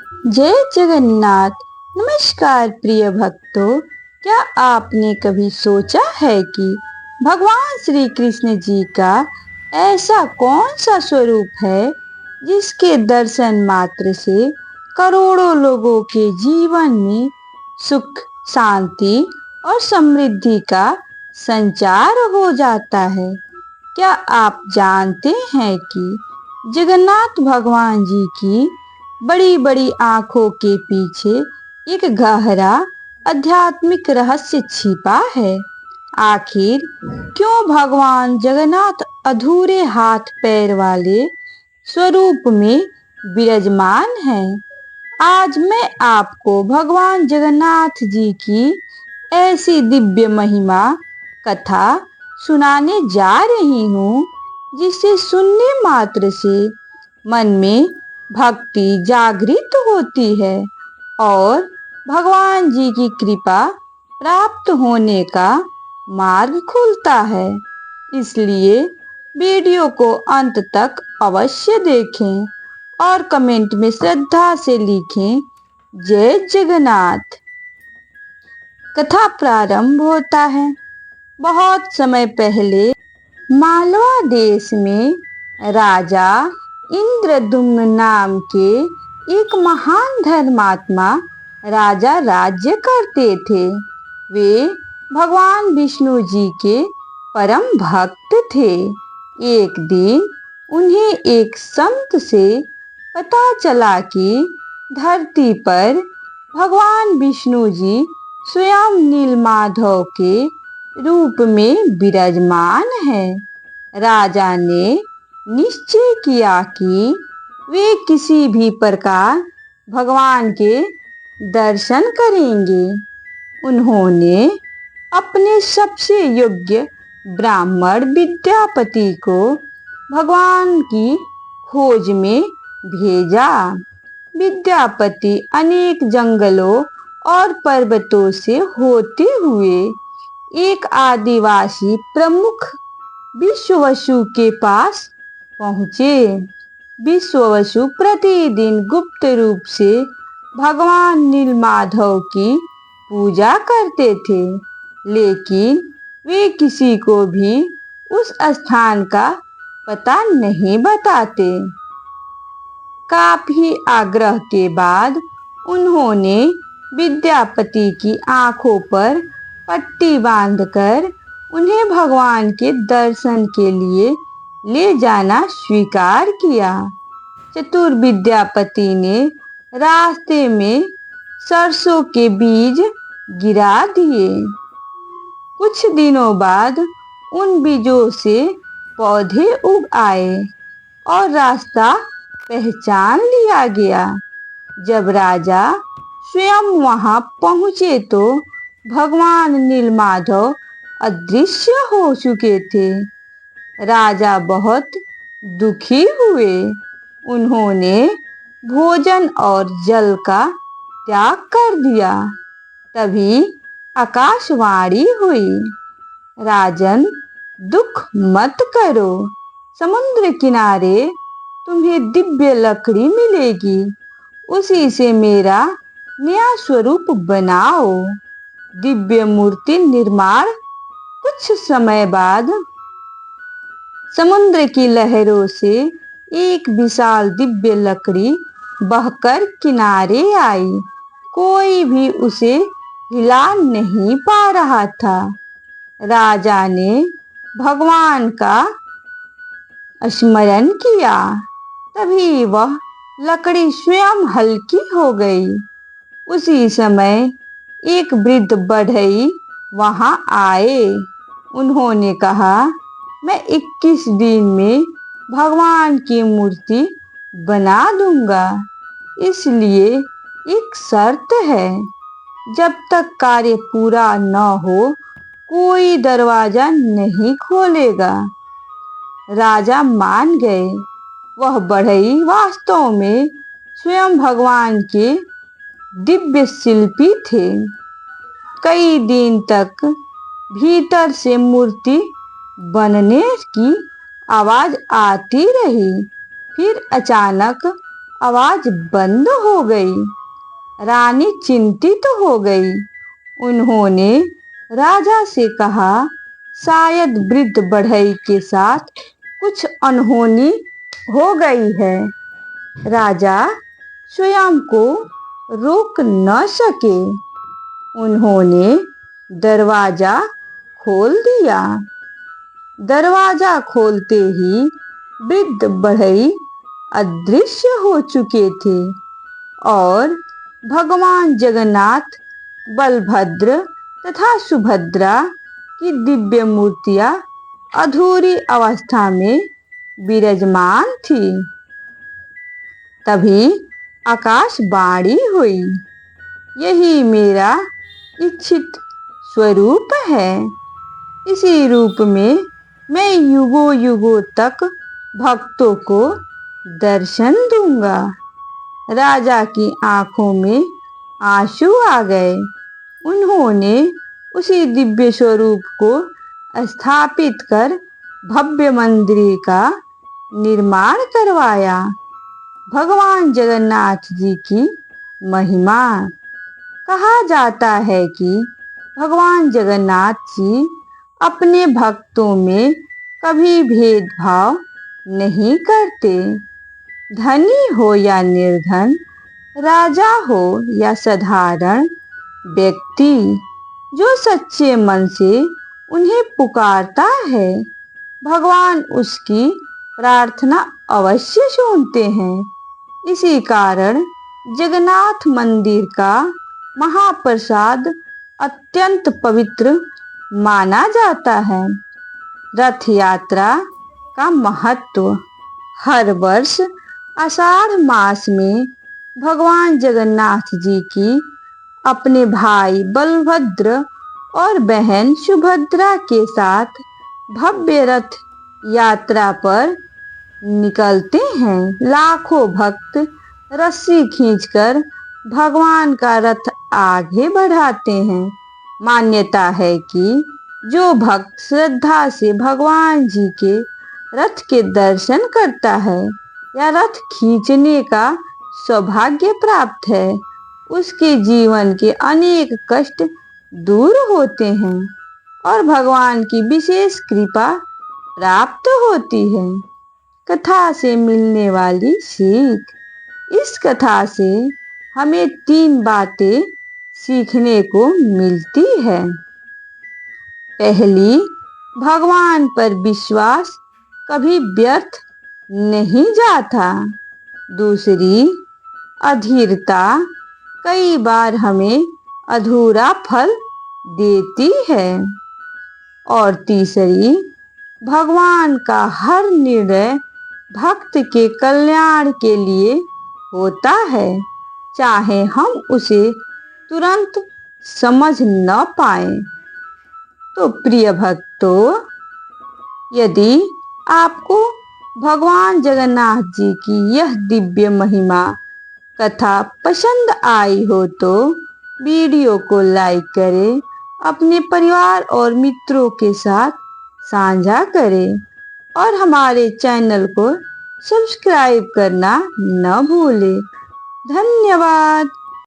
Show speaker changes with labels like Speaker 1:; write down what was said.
Speaker 1: जय जगन्नाथ। नमस्कार प्रिय भक्तों। क्या आपने कभी सोचा है कि भगवान श्री कृष्ण जी का ऐसा कौन सा स्वरूप है जिसके दर्शन मात्र से करोड़ों लोगों के जीवन में सुख, शांति और समृद्धि का संचार हो जाता है। क्या आप जानते हैं कि जगन्नाथ भगवान जी की बड़ी बड़ी आंखों के पीछे एक गहरा आध्यात्मिक रहस्य छिपा है? आखिर क्यों भगवान जगन्नाथ अधूरे हाथ पैर वाले स्वरूप में विराजमान हैं? आज मैं आपको भगवान जगन्नाथ जी की ऐसी दिव्य महिमा कथा सुनाने जा रही हूँ जिसे सुनने मात्र से मन में भक्ति जागृत होती है और भगवान जी की कृपा प्राप्त होने का मार्ग खुलता है। इसलिए वीडियो को अंत तक अवश्य देखें और कमेंट में श्रद्धा से लिखें जय जगन्नाथ। कथा प्रारंभ होता है। बहुत समय पहले मालवा देश में राजा इंद्रद्युम्न नाम के एक महान धर्मात्मा राजा राज्य करते थे। वे भगवान विष्णु जी के परम भक्त थे। एक दिन उन्हें एक संत से पता चला कि धरती पर भगवान विष्णु जी स्वयं नीलमाधव के रूप में विराजमान है। राजा ने निश्चय किया कि वे किसी भी प्रकार भगवान के दर्शन करेंगे। उन्होंने अपने सबसे योग्य ब्राह्मण विद्यापति को भगवान की खोज में भेजा। विद्यापति अनेक जंगलों और पर्वतों से होते हुए एक आदिवासी प्रमुख विश्ववसु के पास पहुँचे। विश्ववसु प्रतिदिन गुप्त रूप से भगवान नीलमाधव की पूजा करते थे, लेकिन वे किसी को भी उस स्थान का पता नहीं बताते। काफी आग्रह के बाद उन्होंने विद्यापति की आंखों पर पट्टी बांधकर उन्हें भगवान के दर्शन के लिए ले जाना स्वीकार किया। चतुर विद्यापति ने रास्ते में सरसों के बीज गिरा दिए। कुछ दिनों बाद उन बीजों से पौधे उग आए और रास्ता पहचान लिया गया। जब राजा स्वयं वहां पहुंचे तो भगवान नीलमाधव अदृश्य हो चुके थे। राजा बहुत दुखी हुए। उन्होंने भोजन और जल का त्याग कर दिया। तभी आकाशवाणी हुई, राजन, दुख मत करो। समुद्र किनारे तुम्हें दिव्य लकड़ी मिलेगी। उसी से मेरा नया स्वरूप बनाओ। दिव्य मूर्ति निर्माण। कुछ समय बाद समुद्र की लहरों से एक विशाल दिव्य लकड़ी बहकर किनारे आई। कोई भी उसे हिला नहीं पा रहा था। राजा ने भगवान का स्मरण किया। तभी वह लकड़ी स्वयं हल्की हो गई। उसी समय एक वृद्ध बढ़ई वहां आए। उन्होंने कहा, मैं 21 दिन में भगवान की मूर्ति बना दूंगा। इसलिए एक शर्त है, जब तक कार्य पूरा न हो कोई दरवाजा नहीं खोलेगा। राजा मान गए। वह बढ़ई वास्तव में स्वयं भगवान के दिव्य शिल्पी थे। कई दिन तक भीतर से मूर्ति बनने की आवाज आती रही। फिर अचानक आवाज बंद हो गई। रानी चिंतित हो गई। उन्होंने राजा से कहा, शायद वृद्ध बढ़ई के साथ कुछ अनहोनी हो गई है। राजा स्वयं को रोक न सके। उन्होंने दरवाजा खोल दिया। दरवाजा खोलते ही वृद्ध बढ़ई अदृश्य हो चुके थे और भगवान जगन्नाथ, बलभद्र तथा सुभद्रा की दिव्य मूर्तियां अधूरी अवस्था में विराजमान थी। तभी आकाशवाणी हुई, यही मेरा इच्छित स्वरूप है। इसी रूप में मैं युगों युगों तक भक्तों को दर्शन दूंगा। राजा की आंखों में आंसू आ गए। उन्होंने उसी दिव्य स्वरूप को स्थापित कर भव्य मंदिर का निर्माण करवाया। भगवान जगन्नाथ जी की महिमा। कहा जाता है कि भगवान जगन्नाथ जी अपने भक्तों में कभी भेदभाव नहीं करते। धनी हो या निर्धन, राजा हो या साधारण व्यक्ति, जो सच्चे मन से उन्हें पुकारता है, भगवान उसकी प्रार्थना अवश्य सुनते हैं। इसी कारण जगन्नाथ मंदिर का महाप्रसाद अत्यंत पवित्र माना जाता है। रथ यात्रा का महत्व। हर वर्ष आषाढ़ मास में भगवान जगन्नाथ जी की अपने भाई बलभद्र और बहन सुभद्रा के साथ भव्य रथ यात्रा पर निकलते हैं। लाखों भक्त रस्सी खींचकर भगवान का रथ आगे बढ़ाते हैं। मान्यता है कि जो भक्त श्रद्धा से भगवान जी के रथ के दर्शन करता है या रथ खींचने का सौभाग्य प्राप्त है, उसके जीवन के अनेक कष्ट दूर होते हैं और भगवान की विशेष कृपा प्राप्त होती है। कथा से मिलने वाली सीख। इस कथा से हमें 3 बातें सीखने को मिलती है। पहली, भगवान पर विश्वास कभी व्यर्थ नहीं जाता। दूसरी, अधीरता कई बार हमें अधूरा फल देती है। और तीसरी, भगवान का हर निर्णय भक्त के कल्याण के लिए होता है, चाहे हम उसे तुरंत समझ न पाएं। तो प्रिय भक्तों, यदि आपको भगवान जगन्नाथ जी की यह दिव्य महिमा कथा पसंद आई हो तो वीडियो को लाइक करें, अपने परिवार और मित्रों के साथ साझा करें और हमारे चैनल को सब्सक्राइब करना न भूलें। धन्यवाद।